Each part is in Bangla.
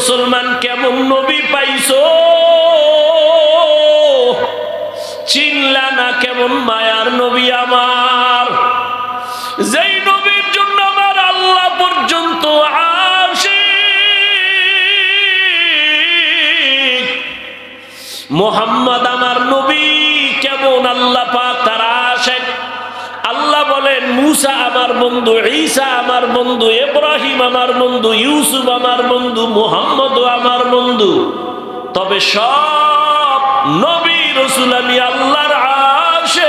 মুসলমান কেমন নবী পাইছো, চিনলা না কেমন মায়ার নবী আমার, যেই নবীর জন্য আমার আল্লাহ পর্যন্ত আশিক। মুহাম্মদ আমার নবী কেমন আল্লাহ পাক তার আশিক। আল্লাহ বলেন মুসা আমার বন্ধু, ঈসা আমার বন্ধু, ইব্রাহিম আমার বন্ধু, ইউসুফ আমার বন্ধু, মুহাম্মদ আমার বন্ধু। তবে সব নবী রাসূল আমি আল্লাহর আশিক,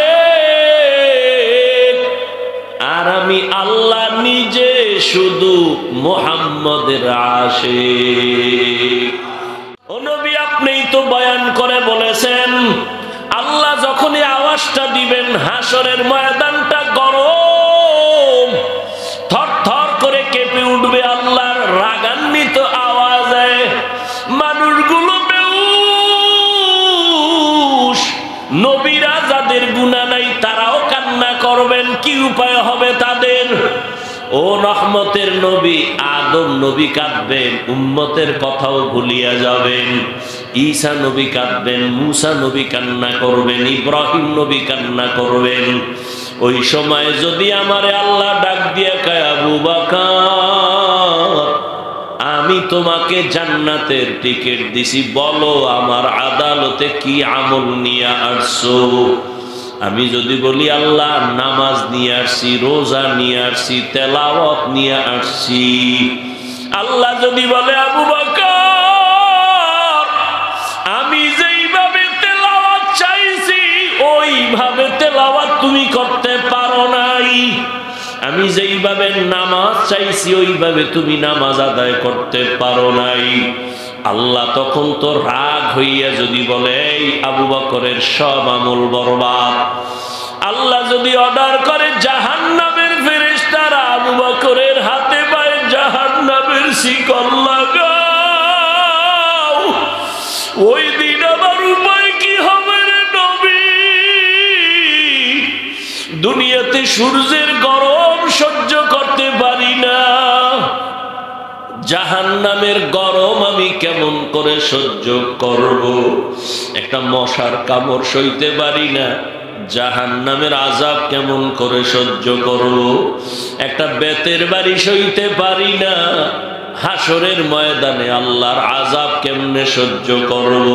আর আমি আল্লাহ নিজে শুধু মুহাম্মদের আশিক। ও নবী, আপনিই তো বয়ান করে বলেছেন আল্লাহ যখনই আওয়াজটা দিবেন হাসরের ময়দানটা গরম, থরথর করে কেঁপে উঠবে আল্লাহর রাগান্বিত আওয়াজে। মানুষগুলো বেহুশ, নবীরা যাদের গুনাহ নাই তারাও কান্না করবেন, কি উপায় হবে তাদের? ও রহমতের নবী আদম নবী কাঁদবেন, উম্মতের কথাও ভুলিয়া যাবেন। ঈসা নবী কাঁদবেন, মুসা নবী কান্না করবেন, ইব্রাহিম নবী কান্না করবেন। ওই সময় যদি আমারে আল্লাহ ডাক দিয়া কয় আবু বকর আমি তোমাকে জান্নাতের টিকিট দিছি, বলো আমার আদালতে কি আমল নিয়ে আসছো? আমি যদি বলি আল্লাহ নামাজ নিয়ে আসছি, রোজা নিয়ে আসছি, তেলাওয়াত নিয়ে আসছি, আল্লাহ যদি বলে আবু বকর আমি যেইভাবে তেলাওয়াত চাইছি ওইভাবে তেলাওয়াত তুমি করতে পারো নাই, আমি যেইভাবে নামাজ চাইছি ওইভাবে তুমি নামাজ আদায় করতে পারো নাই, আল্লাহ তখন তো রাগ হইয়া যদি বলে এই আবু বকরের সব আমল বরবাদ। আল্লাহ যদি অর্ডার করে জাহান্নামের ফেরেশতারা আবু বকরের হাতে পায়ে জাহান্নামের শিকল লাগাও, ওই দিন আমার উপায় কি হবে রে নবী? দুনিয়াতে সূর্যের গরম সহ্য করতে পারি না, জাহান্নামের গরম আমি কেমন করে সহ্য করব? একটা মশার কামড় সইতে পারি না, জাহান্নামের আযাব কেমন করে সহ্য করব? একটা বেতের বাড়ি সইতে পারি না, হাসরের ময়দানে আল্লাহর আযাব কেমনে সহ্য করব?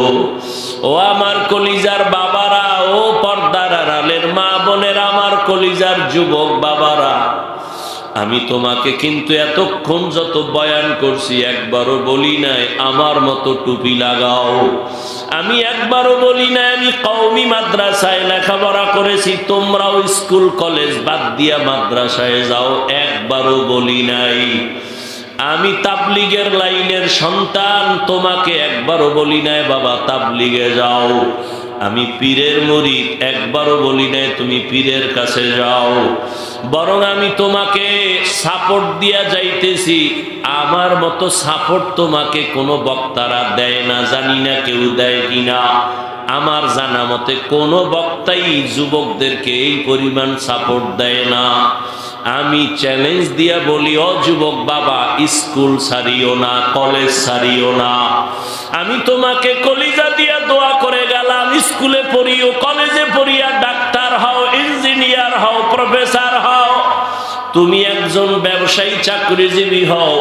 ও আমার কলিজার বাবারা, ও পর্দার আড়ালের মা বোনেরা, আমার কলিজার যুবক বাবারা, আমি তোমাকে কিন্তু এতক্ষণ যত বয়ান করছি একবারও বলি নাই আমার মতো টুপি লাগাও, আমি একবারও বলি নাই আমি কওমি মাদ্রাসায় লেখাপড়া করেছি তোমরাও স্কুল কলেজ বাদ দিয়া মাদ্রাসায় যাও, একবারও বলি নাই। আমি তাবলিগের লাইনের সন্তান, তোমাকে একবারও বলি নাই বাবা তাবলিগে যাও। আমি পীরের মুরিদ, একবারও বলি নাই তুমি পীরের কাছে যাও, বরং আমি তোমাকে সাপোর্ট দিয়া যাইতেছি। আমার মতো সাপোর্ট তোমাকে কোনো বক্তারা দেয় না, জানি না কেউ দেয় কিনা, আমার জানা মতে কোনো বক্তাই যুবকদেরকে এই পরিমাণ সাপোর্ট দেয় না। আমি চ্যালেঞ্জ দিয়া বলি ও যুবক বাবা, স্কুল ছাড়িও না, কলেজ ছাড়িও না। আমি তোমাকে কলিজা দিয়া দোয়া করে গেলাম, স্কুলে পড়িও, কলেজে পড়িয়া ডাক্তার হও, ইঞ্জিনিয়ার হও, প্রফেসর হও, তুমি একজন ব্যবসায়ী চাকরিজীবী হও,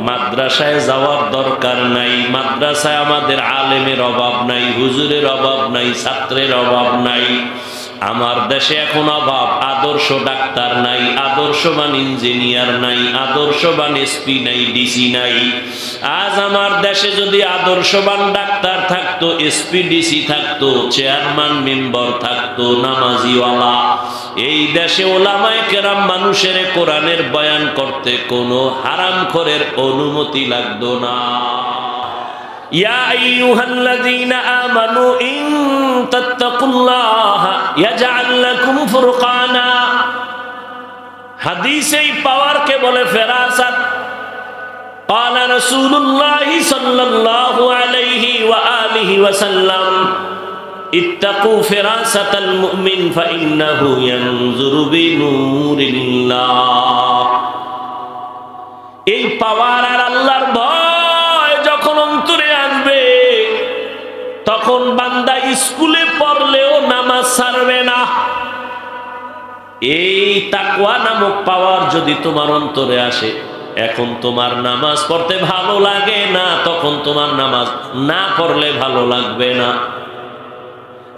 মাদ্রাসায় যাওয়ার দরকার নাই। মাদ্রাসায় আমাদের আলেমের অভাব নাই, হুজুরের অভাব নাই, ছাত্রের অভাব নাই। আমার দেশে এখন অভাব, আদর্শ ডাক্তার নাই, আদর্শবান ইঞ্জিনিয়ার নাই, আদর্শবান এসপি নাই, ডিসি নাই। আজ আমার দেশে যদি আদর্শবান ডাক্তার থাকতো, এসপি ডিসি থাকতো, চেয়ারম্যান মেম্বার থাকতো, নামাজিওয়ালা, এই দেশে ওলামায়ে কেরাম মানুষের কোরআনের বয়ান করতে কোনো হারামখোরের অনুমতি লাগতো না। ইয়া আইয়ুহাল্লাযীনা আমানু ইন তাত্তাকুল্লাহা ইয়াজআল লাকুম ফুরকানা। হাদিসেই পাওয়ারকে বলে ফেরাসাত। قال رسول الله صلى الله عليه وآله وسلم اتقوا فراسة المؤمن فإنه ينظر بنور الله। এই পাওয়ার আর আল্লাহর ভয় যখন তখন বান্দা স্কুলে পড়লেও নামাজ ছাড়বে না। এই তাকওয়া নামক পাওয়ার যদি তোমার অন্তরে আসে, এখন তোমার নামাজ পড়তে ভালো লাগে না, তখন তোমার নামাজ না পড়লে ভালো লাগবে না।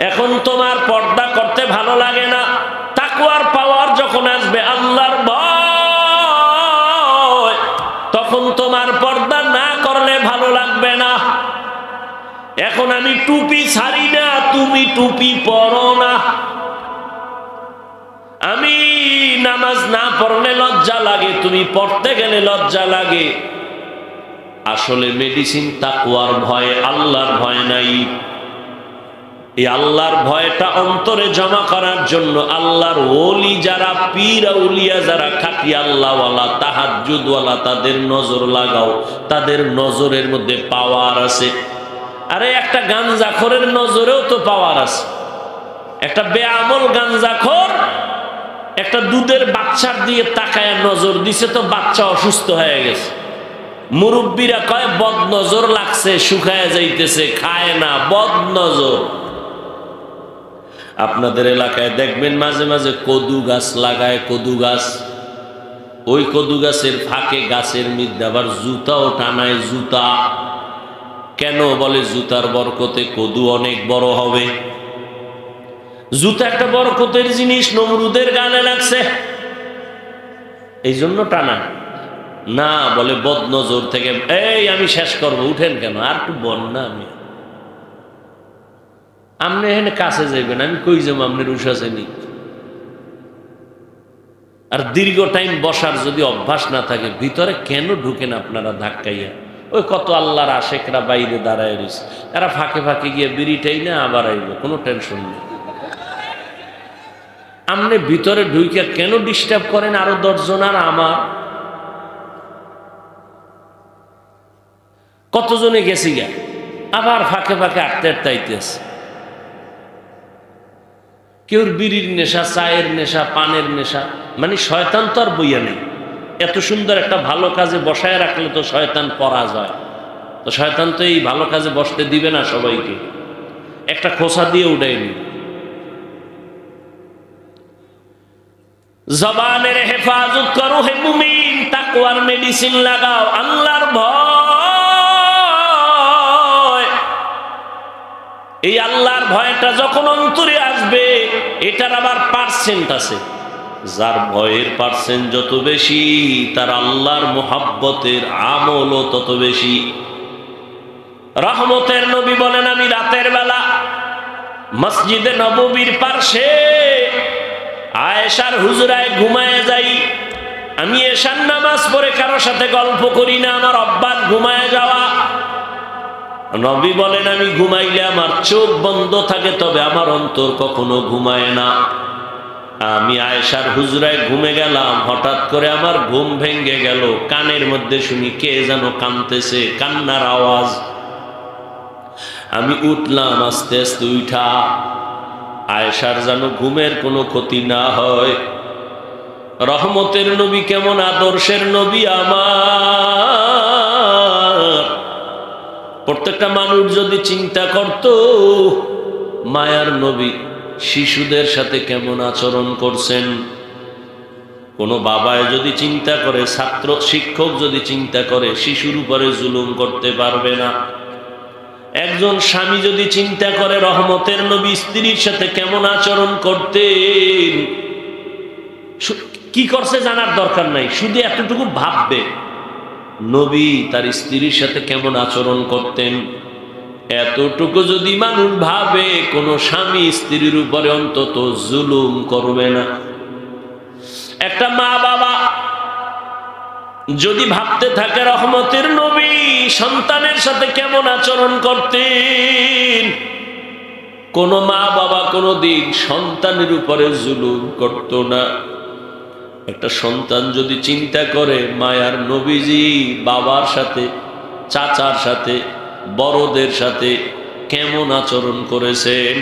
এখন তোমার পর্দা করতে ভালো লাগে না, তাকওয়ার পাওয়ার যখন আসবে, আল্লাহর ভয়, তখন তোমার পর্দা না করলে ভালো লাগবে না। এখন আমি টুপি ছাড়ি না, তুমি টুপি পরো না। আমি নামাজ না পড়লে লজ্জা লাগে, তুমি পড়তে গেলে লজ্জা লাগে। আসলে মেডিসিন তাকওয়ার ভয়, আল্লাহর ভয় নাই। এই আল্লাহর ভয়টা অন্তরে জমা করার জন্য আল্লাহর ওলি যারা, পীর আউলিয়া যারা, খাঁটি আল্লাহওয়ালা, তাহাজ্জুদওয়ালা, তাদের নজর লাগাও। তাদের নজরের মধ্যে পাওয়ার আছে। আরে একটা গাঞ্জাখোরের নজরেও তো পাওয়ার আছে। একটা বেআমল গাঞ্জাখোর একটা দুধের বাচ্চার দিয়ে তাকায় নজর দিছে, তো বাচ্চা অসুস্থ হয়ে গেছে। মুরব্বীরা কয় বদ নজর লাগছে, শুকায় যাইতেছে, খায় না, বদ নজর। আপনাদের এলাকায় দেখবেন মাঝে মাঝে কদু গাছ লাগায়, কদু গাছ। ওই কদু গাছের ফাঁকে গাছের মধ্যে আবার জুতাও টানায়, জুতা। কেন? বলে জুতার বরকতে কদু অনেক বড় হবে। জুতা একটা বরকতের জিনিস, নমরুদের গানে লাগছে, এই জন্য টানা না। বলে বদ নজর থেকে। এই আমি শেষ করবো, উঠেন কেন? আর একটু বল না। আপনি এখানে কাছে যাইবেন, আমি কই যাবো? আপনার উঠাছেনি। আর দীর্ঘ টাইম বসার যদি অভ্যাস না থাকে, ভিতরে কেন ঢুকেন আপনারা ধাক্কাইয়া? ওই কত আল্লাহর আশেকরা বাইরে দাঁড়ায় রয়েছে, এরা ফাঁকে ফাঁকে গিয়ে বিড়িটাই না আবার আইলো, কোনো টেনশন নেই। আপনি ভিতরে ঢুইকা কেন ডিস্টার্ব করেন আরো 10 জন? আর আমার কতজনে গেছি গা, আবার ফাঁকে ফাঁকে আটতে আটতাইতেছে। কেউর বিড়ির নেশা, চায়ের নেশা, পানের নেশা। মানে শয়তান তো আর বইয়া নেই। এত সুন্দর একটা ভালো কাজে বসায় রাখলে তো শয়তান পরাজয়। তো শয়তান তো এই ভালো কাজে বসতে দিবে না সবাইকে, একটা খোসা দিয়ে উঠায়নি। জবানের হেফাজত করো হে মুমিন, তাকওয়ার মেডিসিন লাগাও, আল্লাহর ভয়। এই আল্লাহর ভয়টা যখন অন্তরে আসবে, এটার আবার পার্সেন্ট আছে। যার ভয়ের পার্সেন্ট যত বেশি, তার আল্লাহর মুহাব্বতের আমলও তত বেশি। রহমতের নবী বলেন, আমি রাতের বেলা মসজিদে নববীর পার্শ্বে আয়েশার হুজরায় ঘুমায় যাই। আমি এশার নামাজ পড়ে কারোর সাথে গল্প করি না, আমার অভ্যাস ঘুমায় যাওয়া। নবী বলেন, আমি ঘুমাইলে আমার চোখ বন্ধ থাকে, তবে আমার অন্তর কখনো ঘুমায় না। আমি আয়েশার হুজরায় ঘুমে গেলাম, হঠাৎ করে আমার ঘুম ভেঙে গেল। কানের মধ্যে শুনি কে যেন কাঁদতেছে, কান্নার আওয়াজ। আমি উঠলাম, আস্তে আস্তে উঠা আয়েশার যেন ঘুমের কোনো ক্ষতি না হয়। রহমতের নবী কেমন আদর্শের নবী আমার! প্রত্যেকটা মানুষ যদি চিন্তা করত, মায়ার নবী শিশুদের সাথে কেমন আচরণ করছেন। কোনো বাবায় যদি চিন্তা করে, ছাত্র শিক্ষক যদি চিন্তা করে, শিশুর উপরে জুলুম করতে পারবে না। একজন স্বামী যদি চিন্তা করে, রহমতের নবী স্ত্রীর সাথে কেমন আচরণ করতেন, কি করছে জানার দরকার নাই, শুধু এতটুকু ভাববে নবী তার স্ত্রীর সাথে কেমন আচরণ করতেন। এতটুকু যদি মানুষ ভাবে, কোন স্বামী স্ত্রীর উপরে অন্তত জুলুম করবে না। একটা মা বাবা যদি ভাবতে থাকে, রহমতের নবী সন্তানের সাথে কেমন আচরণ করতেন, কোন মা বাবা কোনদিন সন্তানের উপরে জুলুম করত না। একটা সন্তান যদি চিন্তা করে, মায়ার নবীজি বাবার সাথে, চাচার সাথে, বড়দের সাথে কেমন আচরণ করেছেন,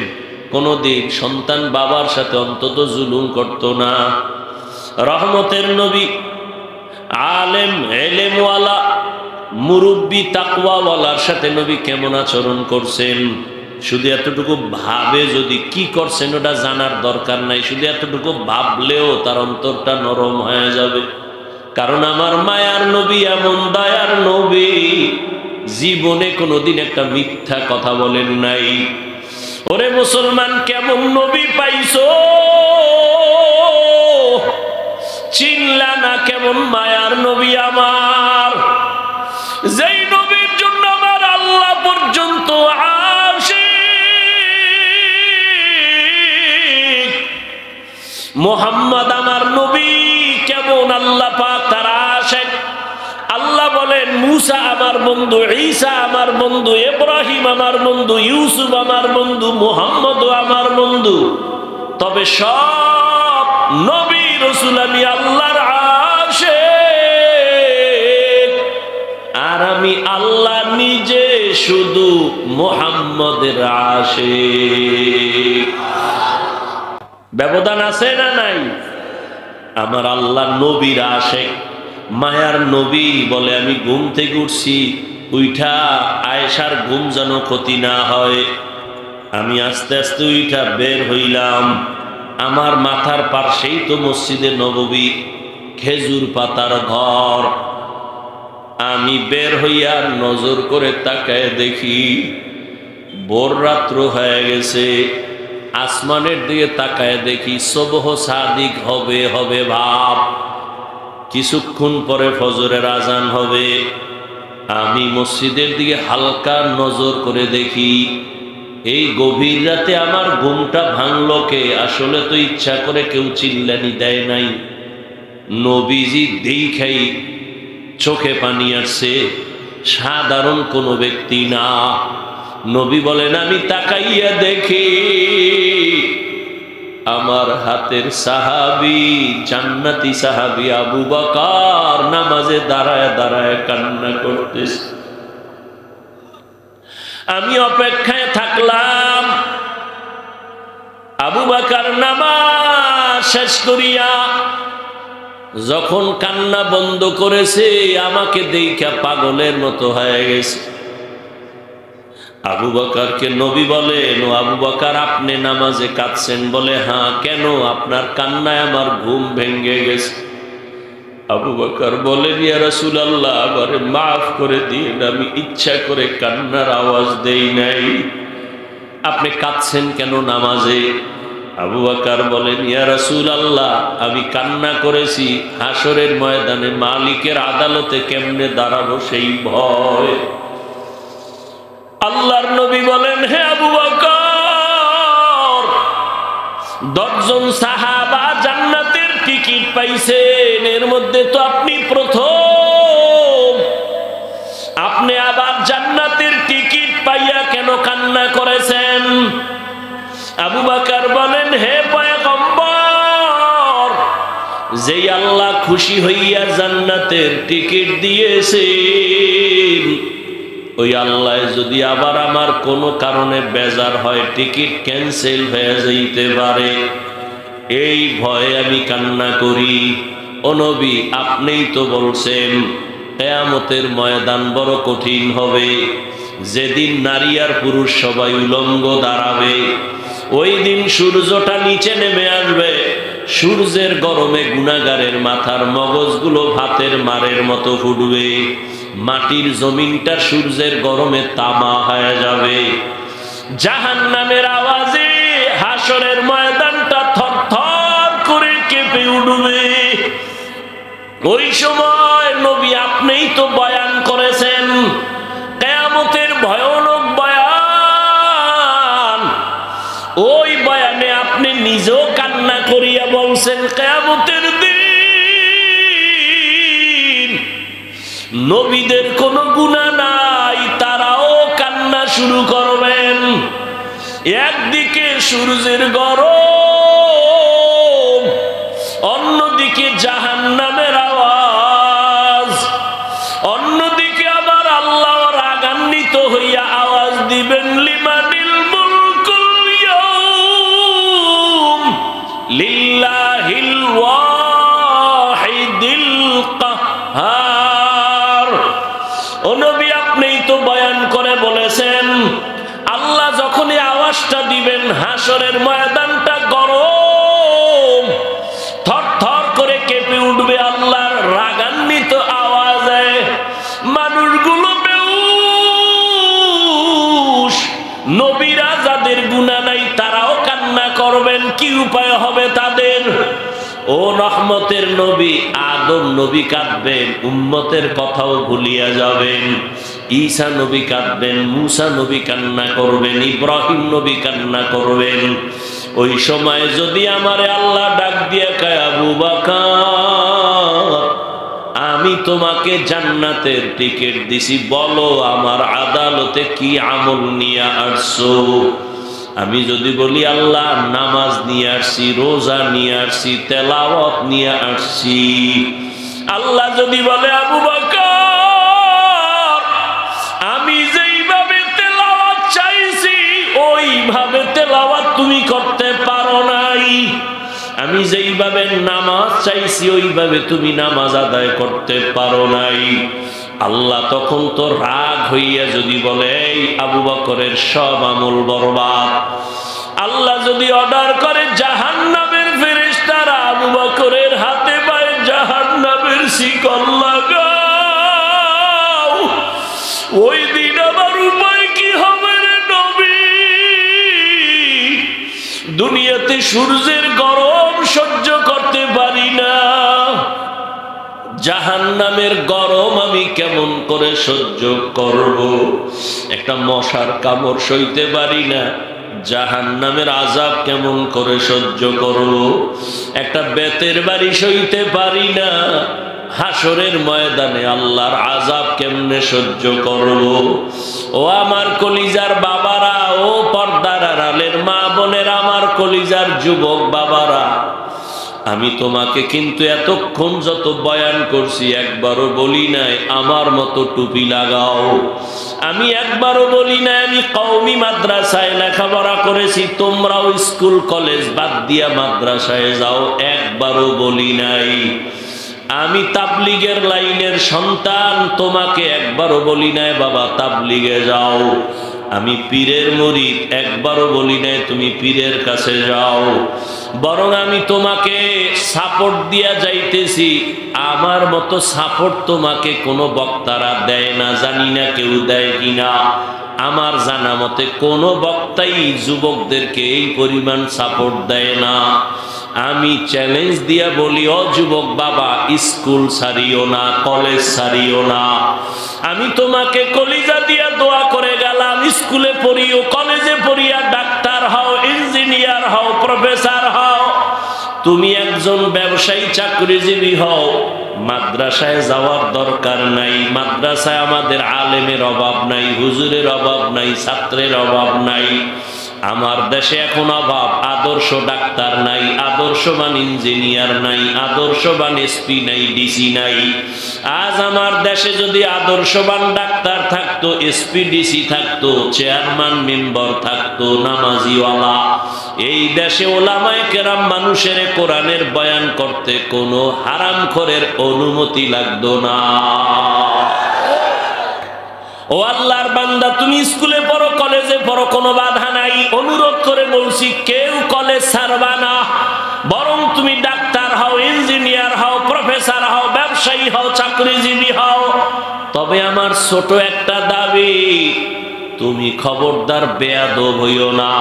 কোনদিন সন্তান বাবার সাথে অন্তত জুলুম করত না। রহমতের নবী আলেম, এলেমওয়ালা, মুরব্বী, তাকওয়াওয়ালার সাথে নবী কেমন আচরণ করছেন, শুধু এতটুকু ভাবে যদি কি করছেন ওটা জানার দরকার নাই, শুধু এতটুকু ভাবলেও তার অন্তরটা নরম হয়ে যাবে। কারণ আমার মায়ার নবী এমন দয়ার নবী, জীবনে কোনোদিন একটা মিথ্যা কথা বলেন নাই। ওরে মুসলমান, কেমন নবী পাইছো, চিনলা না কেমন মায়ার নবী আমার, যেই নবীর জন্য আমার আল্লাহ পর্যন্ত আশিক। মুহাম্মদ আমার নবী কেমন আল্লাহ পাক তার আশিক। আল্লাহ বলেন মুসা আমার বন্ধু, ঈসা আমার বন্ধু, ইব্রাহিম আমার বন্ধু, ইউসুফ আমার বন্ধু, মুহাম্মদ আমার বন্ধু। তবে সব নবী রাসূল আমি আল্লাহর আশিক, আর আমি আল্লাহ নিজে শুধু মুহাম্মদের আশিক। ব্যবধান আছে না নাই? আমার আল্লাহ নবীর আশিক, মায়ার নবী বলে আমি ঘুম থেকে উঠছি, উইঠা আয়েশার ঘুম যেন ক্ষতি না হয়, আমি আস্তে আস্তে উইঠা বের হইলাম। আমার মাথার পাশেই তো মসজিদে নববী, খেজুর পাতার ঘর। আমি বের হইয়া নজর করে তাকায় দেখি ভোর রাত্র হয়ে গেছে। আসমানের দিকে তাকায় দেখি সুবহ সাদিক হবে হবে ভাব, কিছুক্ষণ পরে ফজরের আজান হবে। আমি মসজিদের দিকে হালকা নজর করে দেখি এই গভীর রাতে আমার ঘুমটা ভাঙলো কে? আসলে তো ইচ্ছা করে কেউ চিল্লানি দেয় নাই, নবীজি দেখাই চোখে পানি আসছে, সাধারণ কোনো ব্যক্তি না। নবী বলেন আমি তাকাইয়া দেখি আমার হাতের সাহাবী, জান্নাতি সাহাবী আবু বকর নামাজে দাঁড়ায় দাঁড়ায় কান্না করতেছে। আমি অপেক্ষায় থাকলাম। আবু বকর নামাজ শেষ করিয়া যখন কান্না বন্ধ করেছে, আমাকে দেখা পাগলের মতো হয়ে গেছে। আবু বকরকে নবী বলেন, ও আবু বকর আপনি নামাজে কাঁদছেন? বলে হ্যাঁ। কেন? আপনার কান্নায় আমার ঘুম ভেঙে গেছে। আবু বকর বলেন, ইয়া রাসূলুল্লাহ আমারে মাফ করে দিন, আমি ইচ্ছা করে কান্নার আওয়াজ দেই নাই। আপনি কাঁদছেন কেন নামাজে? আবু বকর বলেন, ইয়া রাসূলুল্লাহ আমি কান্না করেছি হাসরের ময়দানে মালিকের আদালতে কেমনে দাঁড়াবো সেই ভয়। আল্লাহর নবী বলেন, হে আবু বকর, 10 জন সাহাবা জান্নাতের টিকিট পাইছেন, এর মধ্যে তো আপনি প্রথম। আপনি আবার জান্নাতের টিকিট পাইয়া কেন কান্না করেছেন? আবু বকর বলেন, হে পয়গম্বর, যেই আল্লাহ খুশি হইয়া জান্নাতের টিকিট দিয়েছেন, ওই আল্লাহ যদি আবার আমার কোনো কারণে বেজার হয়, টিকিট ক্যান্সেল হয়ে যাইতে পারে, এই ভয়ে আমি কান্না করি। ও নবী আপনিই তো বলছেন কিয়ামতের ময়দান বড় কঠিন হবে, যেদিন নারী আর পুরুষ সবাই উলঙ্গ দাঁড়াবে, ওই দিন সূর্যটা নিচে নেমে আসবে, সূর্যের গরমে গুনাহগারের মাথার মগজগুলো ভাতের মারের মতো ফুটবে, মাটির জমিনটা সূর্যের গরমে তামা হয়ে যাবে, জাহান্নামের আওয়াজে হাসরের ময়দানটা থরথর করে কেঁপে উঠবে। ওই সময় নবী আপনিই তো বয়ান করেছেন কিয়ামতের ভয়ানক বয়ান, ওই বয়ানে আপনি নিজেও কান্না করিয়া বলছেন কিয়ামতের দিন নবীদের কোনো গুনাহ নাই, তারাও কান্না শুরু করবেন। একদিকে সূর্যের গরম, অন্যদিকে জাহান্নামের আওয়াজ, অন্যদিকে আবার আল্লাহ রাগান্বিত হইয়া আওয়াজ দিবেন, লিমানিল মুলকুল ইয়াউম লিল্লাহিল ওয়াহিদিল কাহ্হার। ও নবী আপনিই তো বয়ান করে বলেছেন, আল্লাহ যখনই নামাজটা দিবেন, হাসরের ময়দানটা গরম, থরথর করে কেঁপে উঠবে আল্লাহর রাগান্বিত আওয়াজে। মানুষগুলো বেহুশ, নবীরা যাদের গুনাহ নাই তারাও কান্না করবেন, কি উপায় হবে তাদের? ও রহমতের নবী আদম নবী কাঁদবেন, উম্মতের কথাও ভুলিয়া যাবেন। ঈসা নবী কাঁদবেন, মুসা নবী কান্না করবেন, ইব্রাহিম নবী কান্না করবেন। ওই সময় যদি আমারে আল্লাহ ডাক দিয়া কয়, আবু বকর আমি তোমাকে জান্নাতের টিকিট দিছি, বলো আমার আদালতে কি আমল নিয়ে আসছো? আমি যদি বলি আল্লাহ নামাজ নিয়ে আসছি, রোজা নিয়ে আসছি, তেলাওয়াত নিয়ে আসছি, আল্লাহ যদি বলে আবু বকর আমি যেইভাবে তেলাওয়াত চাইছি ওইভাবে তেলাওয়াত তুমি করতে পারো নাই, আমি যেইভাবে নামাজ চাইছি ওইভাবে তুমি নামাজ আদায় করতে পারো নাই, আল্লাহ তখন তো রাগ হইয়া যদি বলে এই আবু বকরের সব আমল বরবাদ। আল্লাহ যদি অর্ডার করে জাহান্নামের ফেরেশতারা আবু বকরের হাতে পায়ে জাহান্নামের শিকল লাগাও, ওই দিন আমার উপায় কি হবে রে নবী? দুনিয়াতে সূর্যের গরম সহ্য করতে পারি না, জাহান্নামের গরম আমি কেমন করে সহ্য করব? একটা মশার কামড় সইতে পারি না, জাহান্নামের আযাব কেমন করে সহ্য করব? একটা বেতের বাড়ি সইতে পারি না, হাসরের ময়দানে আল্লাহর আযাব কেমনে সহ্য করব? ও আমার কলিজার বাবারা, ও পর্দার আড়ালের মা বোনেরা, আমার কলিজার যুবক বাবারা, আমি তোমাকে কিন্তু এতক্ষণ যত বয়ান করছি একবারও বলি নাই আমার মতো টুপি লাগাও, আমি একবারও বলি নাই আমি কওমি মাদ্রাসায় লেখাপড়া করেছি তোমরাও স্কুল কলেজ বাদ দিয়া মাদ্রাসায় যাও, একবারও বলি নাই আমি তাবলিগের লাইনের সন্তান, তোমাকে একবারও বলি নাই বাবা তাবলিগে যাও, আমি পীরের মুরিদ, একবারও বলি নাই তুমি পীরের কাছে যাও, বরং আমি তোমাকে সাপোর্ট দিয়া যাইতেছি, আমার মতো সাপোর্ট তোমাকে কোনো বক্তারা দেয় না, জানি না কেউ দেয় কিনা, আমার জানা মতে কোনো বক্তাই যুবকদেরকে এই পরিমাণ সাপোর্ট দেয় না। আমি চ্যালেঞ্জ দিয়া বলি, ও যুবক বাবা স্কুল ছাড়িও না, কলেজ ছাড়িও না, আমি তোমাকে কলিজা দিয়া দোয়া করে গেলাম, স্কুলে পড়িও, কলেজে পড়িয়া ডাক্তার হও, ইঞ্জিনিয়ার হও, প্রফেসর হও, তুমি একজন ব্যবসায়ী চাকরিজীবী হও, মাদ্রাসায় যাওয়ার দরকার নাই, মাদ্রাসায় আমাদের আলেমের অভাব নাই, হুজুরের অভাব নাই, ছাত্রের অভাব নাই, আমার দেশে এখন অভাব আদর্শ ডাক্তার নাই, আদর্শবান ইঞ্জিনিয়ার নাই, আদর্শবান এসপি নাই, ডিসি নাই। আজ আমার দেশে যদি আদর্শবান ডাক্তার থাকতো, এসপি ডিসি থাকতো, চেয়ারম্যান মেম্বার থাকতো, নামাজিওয়ালা, এই দেশে ওলামায়ে কেরাম মানুষের কোরআনের বয়ান করতে কোনো হারামখোরের অনুমতি লাগতো না। ও আল্লাহর বান্দা, তুমি স্কুলে পড়ো, কলেজে পড়ো, কোনো বাধা নাই, অনুরোধ করে বলছি কেউ কলেজ ছাড়বা না, বরং তুমি ডাক্তার হও, ইঞ্জিনিয়ার হও, প্রফেসর হও, ব্যবসায়ী হও, চাকরিজীবী হও, তবে আমার ছোট একটা দাবি, তুমি খবরদার বেয়াদব হইও না।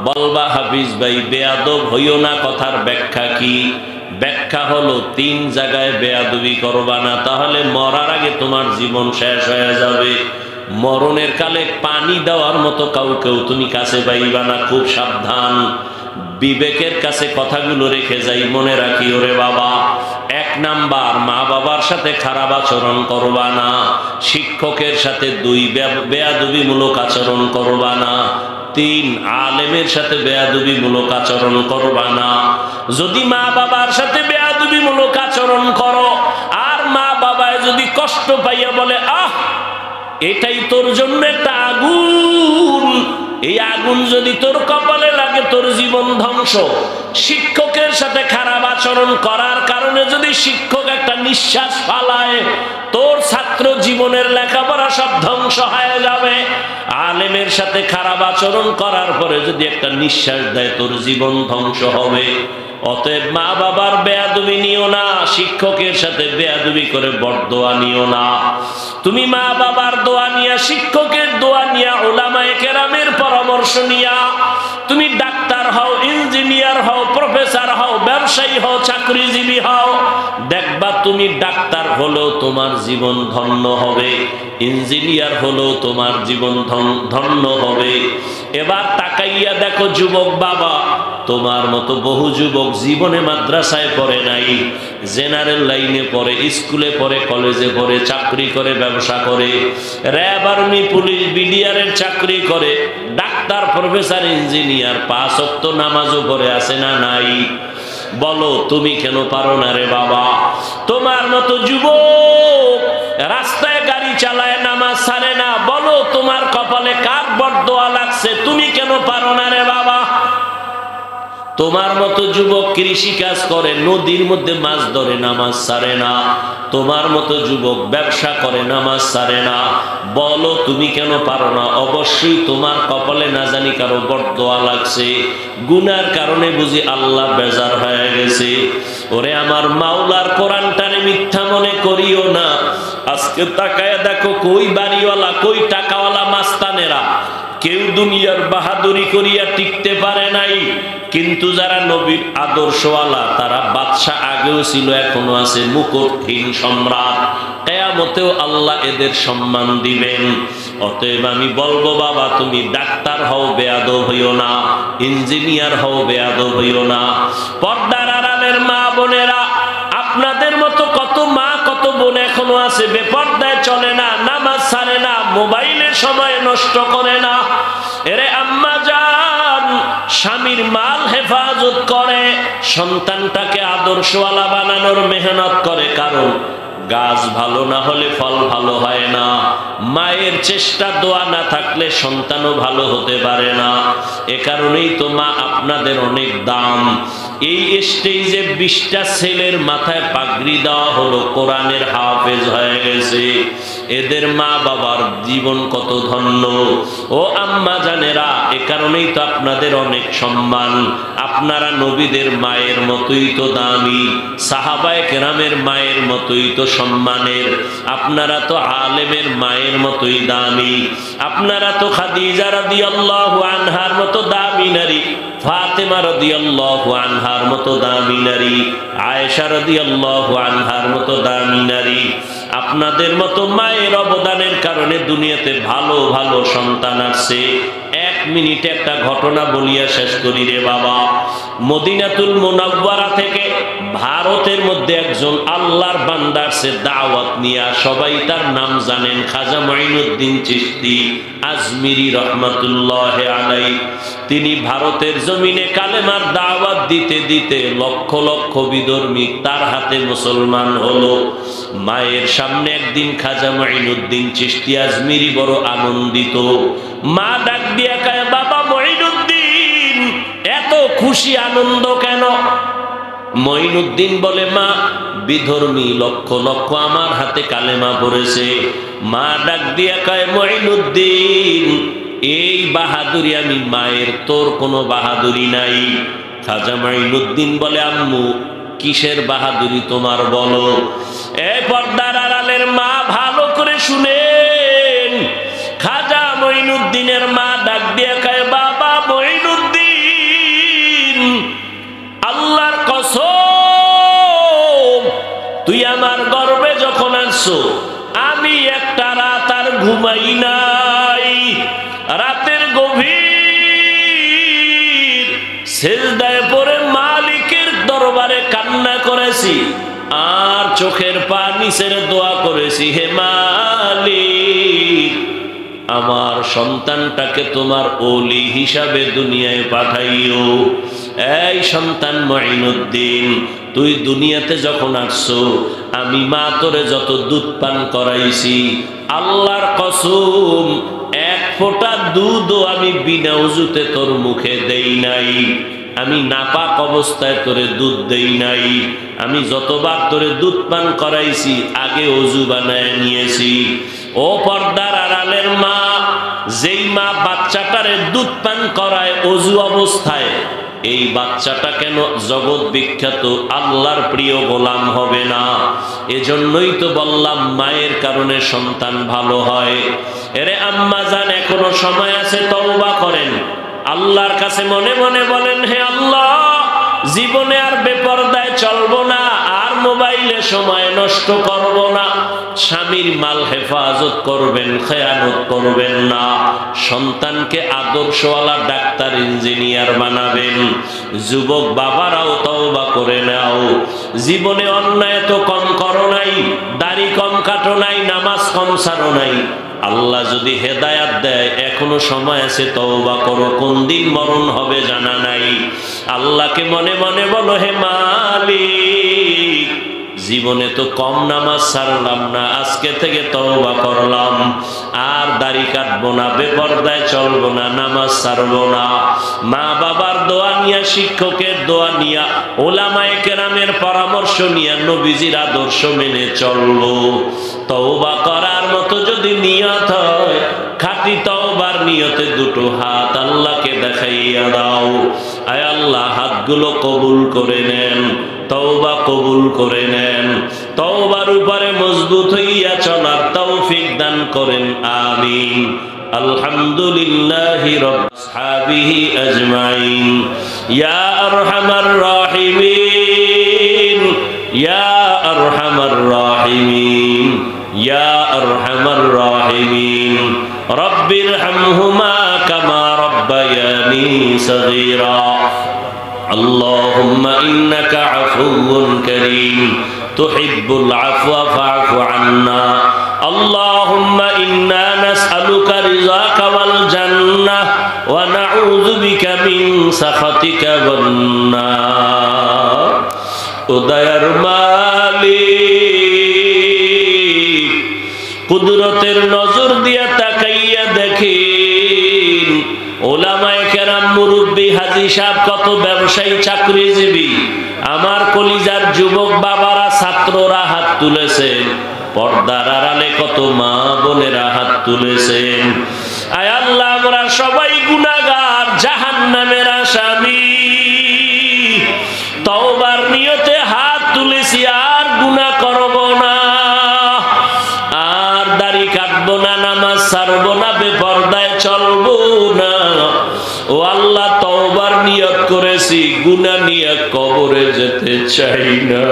বলবা হাফিজ ভাই বেয়াদব হইও না কথার ব্যাখ্যা কি? ব্যাখ্যা হলো 3 জায়গায় বেয়াদবি করবা না, তাহলে মরার আগে তোমার জীবন শেষ হয়ে যাবে। মরণের কালে পানি দেওয়ার মতো কাউকেও তুমি কাছে পাইবা না, খুব সাবধান। বিবেকের কাছে কথাগুলো রেখে যাই, মনে রাখি ওরে বাবা। 1 নাম্বার, মা বাবার সাথে খারাপ আচরণ করবা না, শিক্ষকের সাথে 2 বেয়াদবিমূলক আচরণ করবা না, 3 আলেমের সাথে বেয়াদবিমূলক আচরণ করবা না। যদি মা বাবার সাথে বেয়াদবিমূলক আচরণ করো আর মা বাবায় যদি কষ্ট পাইয়া বলে আহ এটাই তোর জন্য একটা আগুন, এই আগুন যদি তোর কপালে লাগে তোর জীবন ধ্বংস। শিক্ষকের সাথে খারাপ আচরণ করার কারণে যদি শিক্ষক একটা নিঃশ্বাস ফালায়, তোর ছাত্র জীবনের লেখাপড়া সব ধ্বংস হয়ে যাবে। আলেমের সাথে খারাপ আচরণ করার পরে যদি একটা নিঃশ্বাস দেয় তোর জীবন ধ্বংস হবে। অতএব মা বাবার বেয়াদবি নিও না, শিক্ষকের সাথে বেয়াদবি করে বরদোয়া নিও না। তুমি মা বাবার দোয়া নিয়া, শিক্ষকের দোয়া নিয়া, উলামায়ে কেরামের পরামর্শ নিয়া তুমি ডাক্তার হও, ইঞ্জিনিয়ার হও, প্রফেসর হও, ব্যবসায়ী হও, চাকরিজীবী হও, দেখবা তুমি ডাক্তার হলেও তোমার জীবন ধন্য হবে, ইঞ্জিনিয়ার হলেও তোমার জীবন ধন্য হবে। এবার তাকাইয়া দেখো যুবক বাবা, তোমার মতো বহু যুবক জীবনে মাদ্রাসায় পড়ে নাই, জেনারেল লাইনে পড়ে, স্কুলে পড়ে, কলেজে পড়ে, চাকরি করে, ব্যবসা করে, র্যাব, আর্মি, পুলিশ, বিডিআরের চাকরি করে, ডাক্তার, প্রফেসর, ইঞ্জিনিয়ার, 5 ওয়াক্ত নামাজও পড়ে আছে না নাই? বলো তুমি কেন পারো না রে বাবা? তোমার মতো যুবক রাস্তায় গাড়ি চালায়, নামাজ ছাড়ে না, বলো তোমার কপালে কার বরদোয়া লাগছে? তুমি কেন পারো না রে বাবা? তোমার মতো যুবক কৃষি কাজ করে, নদীর মধ্যে মাছ ধরে, নামাজ ছাড়ে না। তোমার মতো যুবক ব্যবসা করে, নামাজ ছাড়ে না, বলো তুমি কেন পারো না? অবশ্যই তোমার কপালে না জানি কারো বরদোয়া লাগছে, গুনার কারণে বুঝি আল্লাহ বেজার হয়ে গেছে। ওরে আমার মাওলার কোরআনটারে মিথ্যা মনে করিও না। আজকে তাকায় দেখো, কই বাড়িওয়ালা, কই টাকাওয়ালা মাস্তানেরা কেউ দুনিয়ার বাহাদুরি করিয়া টিকতে পারে নাই, কিন্তু যারা নবীর আদর্শওয়ালা তারা বাদশা আগেও ছিল, এখনো আছে, মুকুটহীন সম্রাট। কিয়ামতেও আল্লাহ এদের সম্মান দিবেন। অতএব আমি বলবো বাবা, তুমি ডাক্তার হও, বেয়াদব হইও না, ইঞ্জিনিয়ার হও, বেয়াদব হইও না। পর্দার আড়ালের মা বোনেরা, আপনাদের মতো কত মা, কত বোন এখনো আছে বেপর্দায় চলে না, নামাজ ছাড়ে না, মোবাইলে সময় নষ্ট করে না। এরে আম্মা জান, স্বামীর মাল হেফাজত করে, সন্তানটাকে আদর্শওয়ালা বানানোর মেহনত করে, কারণ গাছ ভালো না হলে ফল ভালো হয় না। মায়ের চেষ্টা, দোয়া না থাকলে সন্তানও ভালো হতে পারে না। এ কারণেই তো মা আপনাদের অনেক দাম। এই স্টেজে 20টা ছেলের মাথায় পাগড়ি দেওয়া হলো, কোরআনের হাফেজ হয়ে গেছে। এদের মা বাবার জীবন কত ধন্য। ও আম্মা জানেরা, এ কারণেই তো আপনাদের অনেক সম্মান। আপনারা নবীদের মায়ের মতোই তো দামি, সাহাবায়ে কেরামের মায়ের মতোই তো সম্মানের, আপনারা তো আলেমের মায়ের মতোই দামি, আপনারা তো খাদিজা রাদিয়াল্লাহু আনহার মতো দামি নারী, ফাতেমা রাদিয়াল্লাহু আনহার মতো দামি নারী, আয়েশা রাদিয়াল্লাহু আনহার মতো দামি নারী। আপনাদের মতো মায়ের অবদানের কারণে দুনিয়াতে ভালো ভালো সন্তান আসছে। 1 মিনিটে একটা ঘটনা বলিয়া শেষ করি রে বাবা। মদিনাতুল মুনাওয়ারা থেকে ভারতের মধ্যে একজন আল্লাহর বান্দা আসছে দাওয়াত নিয়া, সবাই তার নাম জানেন, খাজা মঈনুদ্দিন চিশতি আজমিরি রহমাতুল্লাহি আলাইহি। তিনি ভারতের জমিনে কালেমার দাওয়াত দিতে দিতে লক্ষ লক্ষ বিধর্মী তার হাতে মুসলমান হলো। মায়ের সামনে একদিন খাজা মঈনুদ্দিন চিশতি আজমিরি বড় আনন্দিত। মা ডাক দিয়া কয়, বাবা মঈনুদ্দিন, এত খুশি আনন্দ কেন? মঈনুদ্দিন বলে, মা, বিধর্মী লক্ষ লক্ষ আমার হাতে কালেমা পড়েছে। মা ডাক দিয়া কয়, মঈনুদ্দিন, এই বাহাদুরি আমি মায়ের, তোর কোনো বাহাদুরি নাই। খাজা মঈনুদ্দিন বলে, আম্মু, কিসের বাহাদুরি তোমার বলো? এ পর্দার আড়ালের মা, ভালো করে শুনেন। খাজা মঈনুদ্দিনের মা ডাক দিয়া কয়, বাবা মঈনুদ্দিন, আল্লাহর কসম, তুই আমার গর্বে যখন আসছো, আমি একটা রাত আর ঘুমাই নাই। রাতের গভীর সিজদায় পড়ে মালিকের দরবারে কান্না করেছি, আর চোখের পানি ছেড়ে দোয়া করেছি, হে মালিক, আমার সন্তানটাকে তোমার ওলি হিসাবে দুনিয়ায় পাঠাইও। এই সন্তান মঈনুদ্দিন, তুই দুনিয়াতে যখন আসছো, আমি মা তোরে যত দুধ পান করাইছি, আল্লাহর কসম, 1 ফোঁটা দুধও আমি বিনা উযুতে তোর মুখে দেই নাই। আমি নাপাক অবস্থায় তোরে দুধ দেই নাই। আমি যতবার তোরে দুধ পান করাইছি, আগে ওযু বানায় নিয়েছি। ও পর্দার আড়ালের মা, যেই মা বাচ্চাটারে দুধ পান করায় অজু অবস্থায়, এই বাচ্চাটা কেন জগৎ বিখ্যাত আল্লাহর প্রিয় গোলাম হবে না? এজন্যই তো বললাম মায়ের কারণে সন্তান ভালো হয়। এরে আম্মা জান, এখনো সময় আছে, তওবা করেন। আল্লাহর কাছে মনে মনে বলেন, হে আল্লাহ, জীবনে আর বেপরদায় চলবো না, আর মোবাইলে সময় নষ্ট করব না, স্বামীর মাল হেফাজত করবেন, খেয়ানত করবেন না, সন্তানকে আদর্শওয়ালা ডাক্তার ইঞ্জিনিয়ার বানাবেন। যুবক বাবারাও তওবা করে নাও। জীবনে অন্যায় তো কম করো নাই, দাড়ি কম কাটো নাই, নামাজ কম ছাড়ো নাই। আল্লাহ যদি হেদায়াত দেয়, এখনো সময় আছে, তওবা করো। কোন দিন মরণ হবে জানা নাই। আল্লাহকে মনে মনে বলো, হে মালিক, জীবনে তো কম নামাজ ছাড়লাম না, আজকে থেকে তওবা করলাম, আর দাড়ি কাটবো না, বেপরদায় চলবো না, নামাজ ছাড়বো না। মা বাবার দোয়া নিয়া, শিক্ষকের দোয়া নিয়া, ওলামায়ে কেরামের পরামর্শ নিয়া, নবীজির আদর্শ মেনে চলবো। তওবা করার মতো যদি নিয়ত হয়, খাঁটি তওবার নিয়তে দুটো হাত আল্লাহকে দেখাইয়া দাও। আয় আল্লাহ, হাতগুলো কবুল করে নেন, তওবা কবুল করে নেন, তওবার উপরে মজবুত হইয়া চলার তৌফিক দান করেন, আমিন। আলহামদুলিল্লাহি রাব্বিহি আজমাইন। ইয়া আরহামার রাহিমিন, ইয়া আরহামার রাহিমিন, ইয়া আরহামার রাহিমিন। রব্বিরহামহুমা কামা রাব্বায়ানি সগীরা। اللهم إنك عفو كريم تحب العفو فاعف عنا. اللهم إنا نسألك رضاك والجنة ونعوذ بك من سخطك والنار. উদয়ার মালিক, কুদরতের নজর দিয়া তাকাইয়া দেখেন, ওলামায়ে কেরাম, মুরব্বী, হাজী সাহেব, কত ব্যবসায়ী, চাকরিজীবী, আমার কলিজার যুবক বাবারা, ছাত্ররা হাত তুলেছেন, পর্দার আড়ালে কত মা বোনেরা হাত তুলেছেন। আয় আল্লাহ, আমরা সবাই গুনাহগার, জাহান্নামের আসামি। তওবার নিয়তে হাত তুলেছি, আর গুনাহ করব না, আর দাড়ি কাটবো না, নামাজ ছাড়বো না, বেপরদায় চলবো না। ও আল্লাহ, তওবার নিয়ত করেছি, গুনাহ নিয়ে কবরে যেতে চাই না।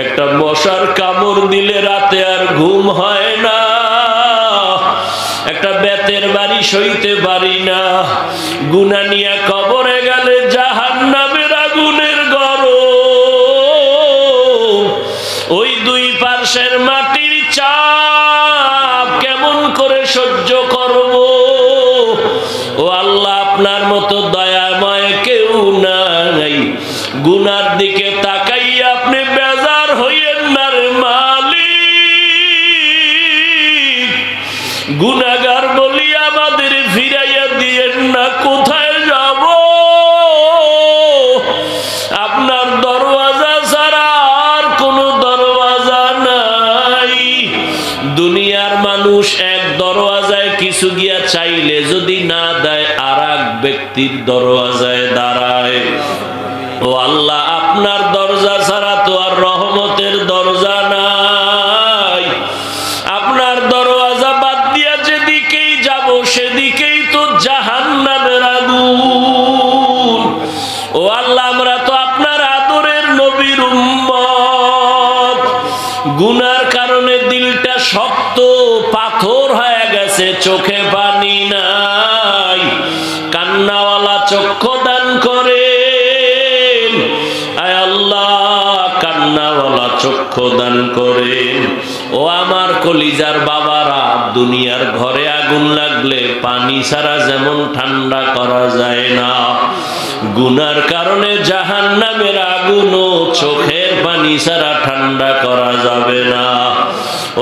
একটা মশার কামড় দিলে রাতে আর ঘুম হয় না, একটা বেতের বাড়ি সইতে পারি না। গুনাহ নিয়ে কবরে গেলে জাহান্নামের আগুনের গরম, ওই দুই পার্শ্বের মাটির চাপ কেমন করে সহ্য করব? ও আল্লাহ, আপনার মতো দয়াময় কেউ নাই। গুনার দিকে তাকাইয়া আপনি বেজার হইয়েন না রে মালিক। গুনাহগার বলি আমাদের ফিরাইয়া দিয়েন না। কোথায় যাব? আপনার দরওয়াজা ছাড়া আর কোনো দরওয়াজা নাই। দুনিয়ার মানুষ এক দরওয়াজায় কিছু গিয়া চাইলে যদি না দেয়, আর এক ব্যক্তির দরওয়াজায় দাঁড়ায়। ও আল্লাহ, আপনার দরজা ছাড়া তো আর রহমতের দরজা নাই। আপনার দরওয়াজা বাদ দিয়া যেদিকেই যাব, সেদিকেই তো জাহান্নামের আগুন। ও আল্লাহ, আমরা তো আপনার আদরের নবীর উম্মত। গুনার কারণে দিলটা শক্ত, পাথর হয়ে গেছে, চোখে পানি নাই। কান্নাওয়ালা চক্ষু দান করেন, আয় আল্লাহ, কান্নাওয়ালা চক্ষু দান করেন। ও আমার কলিজার বাবারা, দুনিয়ার ঘরে আগুন লাগলে পানি ছাড়া যেমন ঠান্ডা করা যায় না, গুনার কারণে জাহান্নামের আগুনও চোখের পানি ছাড়া ঠান্ডা করা যাবে না।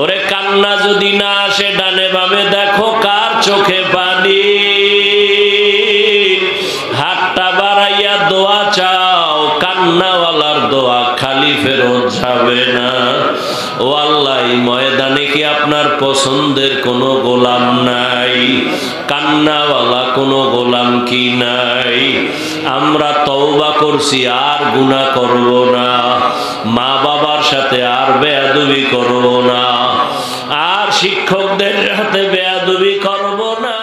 ওরে, কান্না যদি না আসে, ডানে বামে দেখো কার চোখে পানি। হাতটা বাড়াইয়া দোয়া চাও, কান্নাওয়ালার দোয়া খালি ফেরত যাবে না। ও ও আল্লাহ, এই ময়দানে কি আপনার পছন্দের কোনো গোলাম নাই? কান্নাওয়ালা কোনো গোলাম কি নাই? আমরা তওবা করছি, আর গুনাহ করব না, মা বাবার সাথে আর বেয়াদবি করব না, আর শিক্ষকদের সাথে বেয়াদবি করব না।